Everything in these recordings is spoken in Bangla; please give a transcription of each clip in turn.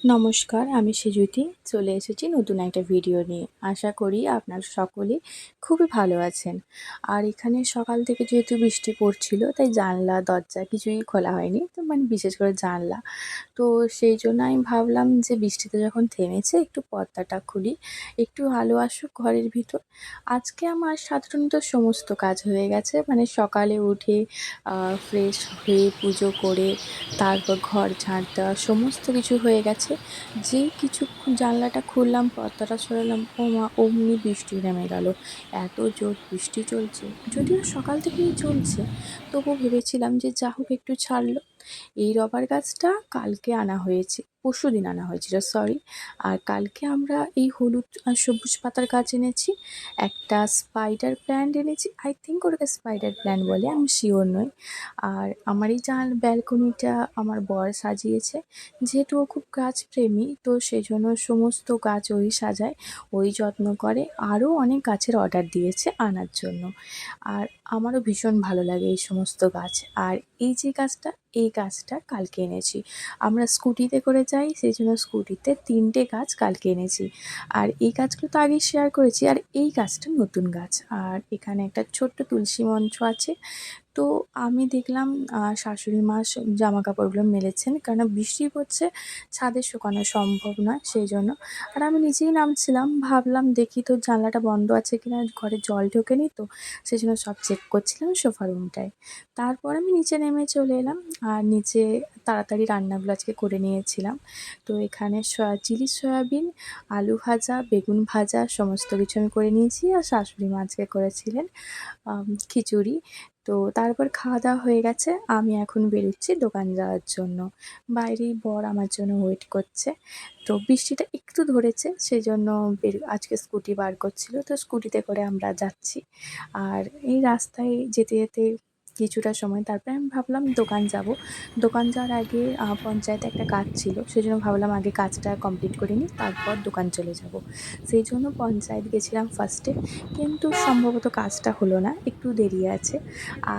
নমস্কার, আমি সেজুতি চলে এসেছি নতুন একটা ভিডিও নিয়ে। আশা করি আপনারা সকলে খুবই ভালো আছেন। আর এখানে সকাল থেকে যেহেতু বৃষ্টি পড়ছিল তাই জানলা দরজা কিছুই খোলা হয়নি। তো বিশেষ করে জানলা। তো সেই জন্য আমি ভাবলাম যে বৃষ্টিতে যখন থেমেছে একটু পর্দাটা খুলি, একটু আলো আসুক ঘরের ভিতর। আজকে আমার সাধারণত সমস্ত কাজ হয়ে গেছে। সকালে উঠে ফ্রেশ হয়ে পুজো করে তারপর ঘর ঝাঁট দেওয়া সমস্ত কিছু হয়ে গেছে। যেই কিছুক্ষণ জানলাটা খুললাম, পর্দাটা সরালাম, ওমা! অমনি বৃষ্টি নেমে গেল। এত জোর বৃষ্টি চলছে। যদিও সকাল থেকেই চলছে, তবু ভেবেছিলাম যে যা হোক একটু ছাড়লো। এই রবার গাছটা কালকে আনা হয়েছে, পরশুদিন আনা হয়েছিল সরি। আর কালকে আমরা এই হলুদ আর সবুজ পাতার গাছ এনেছি। একটা স্পাইডার প্ল্যান্ট এনেছি। আই থিংক ওটাকে স্পাইডার প্ল্যান্ট বলে, আমি শিওর নই। আর আমার এই ব্যালকনিটা আমার বর সাজিয়েছে। যেহেতু ও খুব গাছপ্রেমী, তো সেজন্য সমস্ত গাছ ওই সাজায়, ওই যত্ন করে। আরও অনেক গাছের অর্ডার দিয়েছে আনার জন্য। আর আমারও ভীষণ ভালো লাগে এই সমস্ত গাছ। আর এই যে গাছটা, এই গাছটা কালকে এনেছি। আমরা স্কুটিতে করে যাই, সেই জন্য স্কুটিতে ৩টে গাছ কালকে এনেছি। আর এই গাছগুলো তো আগেই শেয়ার করেছি। আর এই গাছটা নতুন গাছ। আর এখানে একটা ছোট্ট তুলসী মঞ্চ আছে। তো আমি দেখলাম শাশুড়ি মা জামাকাপড়গুলো মেলেছেন, কেননা বৃষ্টি পড়ছে, ছাদে শুকানো সম্ভব নয় সেই জন্য। আর আমি নিচেই নামছিলাম, ভাবলাম দেখি তো জানলাটা বন্ধ আছে কিনা, ঘরে জল ঢোকেনি তো, সেই জন্য সব চেক করছিলাম সোফা রুমটায়। তারপর আমি নিচে নেমে চলে এলাম। আর নিচে তাড়াতাড়ি রান্নাগুলো আজকে করে নিয়েছিলাম। তো এখানে চিলি সয়াবিন, আলু ভাজা, বেগুন ভাজা সমস্ত কিছু আমি করে নিয়েছি। আর শাশুড়ি মা আজকে করেছিলেন খিচুড়ি। তো তারপর খাওয়া-দাওয়া হয়ে গেছে। আমি এখন বেরোচ্ছি দোকান যাওয়ার জন্য। বাইরেই বর আমার জন্য ওয়েট করছে। তো বৃষ্টিটা একটু ধরেছে, সেজন্য আজকে স্কুটি বার করছিল। তো স্কুটিতে করে আমরা যাচ্ছি। আর এই রাস্তায় যেতে, যেতে কিছুটা সময় তারপরে আমি ভাবলাম দোকান যাব। দোকান যাওয়ার আগে পঞ্চায়েতে একটা কাজ ছিল। সেজন্য ভাবলাম আগে কাজটা কমপ্লিট করে নিই, তারপর দোকান চলে যাব। সেই জন্য পঞ্চায়েত গেছিলাম ফার্স্টে। কিন্তু সম্ভবত কাজটা হলো না, একটু দেরি আছে।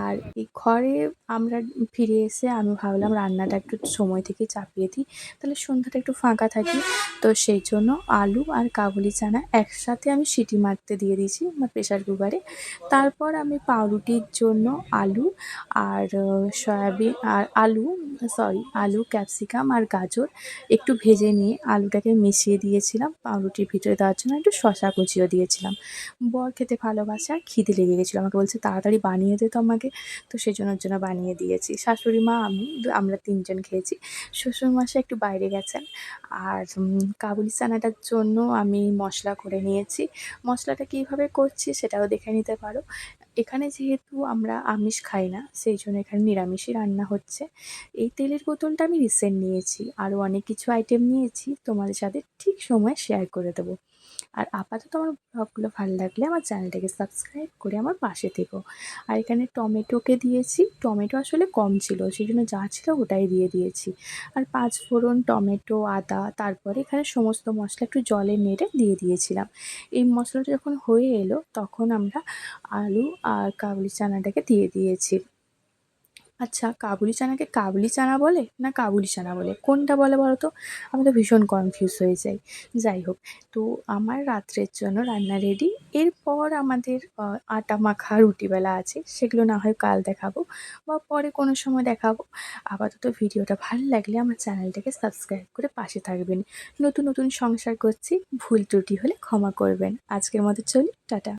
আর এই ঘরে আমরা ফিরে এসে আমি ভাবলাম রান্নাটা একটু সময় থেকেই চাপিয়ে দিই, তাহলে সন্ধ্যাটা একটু ফাঁকা থাকি। তো সেই জন্য আলু আর কাবুলি চানা একসাথে আমি সিটি মারতে দিয়ে দিয়েছি আমার প্রেসার কুকারে। তারপর আমি পাউরুটির জন্য আলু আর সয়াবিন আর আলু, ক্যাপসিকাম আর গাজর একটু ভেজে নিয়ে আলুটাকে মিশিয়ে দিয়েছিলাম পাউরুটির ভিতরে দেওয়ার জন্য, একটু শসা কুচিও দিয়েছিলাম। বর খেতে ভালোবাসে আর খিদে লেগে গেছিলো, আমাকে বলছে তাড়াতাড়ি বানিয়ে দে তো আমাকে। তো সেজন্য ওর জন্য বানিয়ে দিয়েছি। শাশুড়ি মা, আমি আমরা ৩ জন খেয়েছি। শ্বশুরমশাই একটু বাইরে গেছেন। আর কাবুলি চানাটার জন্য আমি মশলা করে নিয়েছি। মশলাটা কীভাবে করছি সেটাও দেখে নিতে পারো। এখানে যেহেতু আমরা আমিষ খাই না, সেই জন্য এখানে নিরামিষই রান্না হচ্ছে। এই তেলের বোতলটা আমি রিসেন্ট নিয়েছি। আরও অনেক কিছু আইটেম নিয়েছি, তোমাদের সাথে ঠিক সময়ে শেয়ার করে দেবো। আর আপাতত আমার ব্লগগুলো ভালো লাগলে আমার চ্যানেলটাকে সাবস্ক্রাইব করে আমার পাশে থেকো। আর এখানে টমেটোকে দিয়েছি, টমেটো আসলে কম ছিল, সেই জন্য যা ছিল ওটাই দিয়ে দিয়েছি। আর ৫ ফোড়ন, টমেটো, আদা, তারপরে এখানে সমস্ত মশলা একটু জলে নেড়ে দিয়ে দিয়েছিলাম। এই মশলাটা যখন হয়ে এলো তখন আমরা আলু আর কাবুলি চানাটাকে দিয়ে দিয়েছি। আচ্ছা, কাবুলি চানাকে কাবলি চানা বলে না কাবুলি চানা বলে, কোনটা বলে বলো তো? আমি তো ভীষণ কনফিউজ হয়ে যাই। যাই হোক, তো আমার রাত্রের জন্য রান্না রেডি। এরপর আমাদের আটা মাখা রুটিবেলা আছে, সেগুলো না হয় কাল দেখাবো বা পরে কোনো সময় দেখাবো। আপাতত ভিডিওটা ভালো লাগলে আমার চ্যানেলটাকে সাবস্ক্রাইব করে পাশে থাকবেন। নতুন নতুন সংসার করছি, ভুল ত্রুটি হলে ক্ষমা করবেন। আজকের মতো চলি, টাটা।